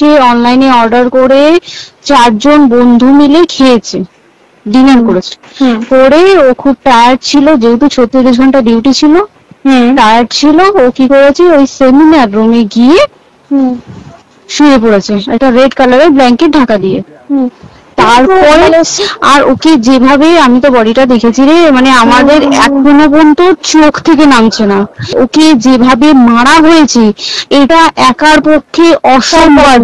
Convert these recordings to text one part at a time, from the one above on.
আজকে অনলাইনে অর্ডার করে 4 জন বন্ধু মিলে খেয়েছে, ডিনার করেছে। করে ও খুব টায়ার্ড ছিল, যেহেতু 36 ঘন্টা ডিউটি ছিল, টায়ার্ড ছিল। ও কি করেছে, ওই সেমিনার রুমে গিয়ে শুয়ে পড়েছে একটা রেড কালারের ব্ল্যাঙ্কেট ঢাকা দিয়ে। তারপরে আর ওকে যেভাবে, আমি তো বডিটা দেখেছি রে, মানে আমাদের এখনো পর্যন্ত চোখ থেকে নামছে না। ওকে যেভাবে মারা হয়েছে এটা একার পক্ষে অসম্ভব,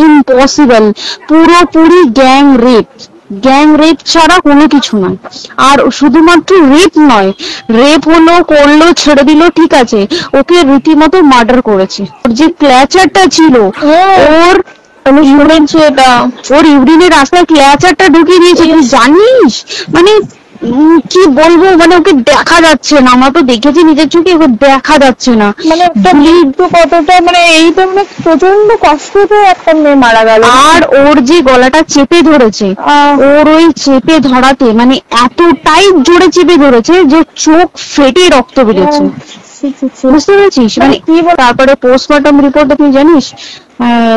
ইম্পসিবল। পুরোপুরি গ্যাং রেপ, গ্যাং রেপ ছাড়া কোনো কিছু নয়। আর শুধুমাত্র রেপ নয়, রেপ হলো, করলো, ছেড়ে দিল, ঠিক আছে, ওকে রীতিমতো মার্ডার করেছে। ওর যে ক্ল্যাচারটা ছিল, ওর আমি শুনেছি এটা, ওর ইউরিনের রাস্তায় ক্ল্যাচারটা ঢুকিয়ে দিয়েছে, তুই জানিস? মানে কি বলবো, মানে ওকে দেখা যাচ্ছে না, আমরা তো দেখেছি নিজের চোখে, ওকে দেখা যাচ্ছে না, মানে কতটা, মানে এইটা মানে প্রচন্ড কষ্টতে একটা মেয়ে মারা গেল। আর ওর যে গলাটা চেপে ধরেছে, ওর ওই চেপে ধরাতে মানে এতটাই জোরে চেপে ধরেছে যে চোখ ফেটে রক্ত বেরিয়েছে, বুঝতে পেরেছিস? মানে কি বল। তারপরে পোস্টমর্টম রিপোর্ট তুই জানিস,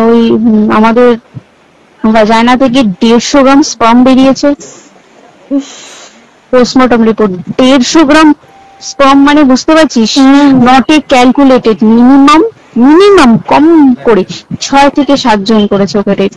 ওই আমাদের ভাজাইনা থেকে 150 গ্রাম স্পার্ম বেরিয়েছে। পোস্টমর্টম রিপোর্ট 150 গ্রাম স্পার্ম, মানে বুঝতে পারছিস? নট এ ক্যালকুলেটেড, মিনিমাম কম করে 6 থেকে 7 জন করেছে ওকে রেপ।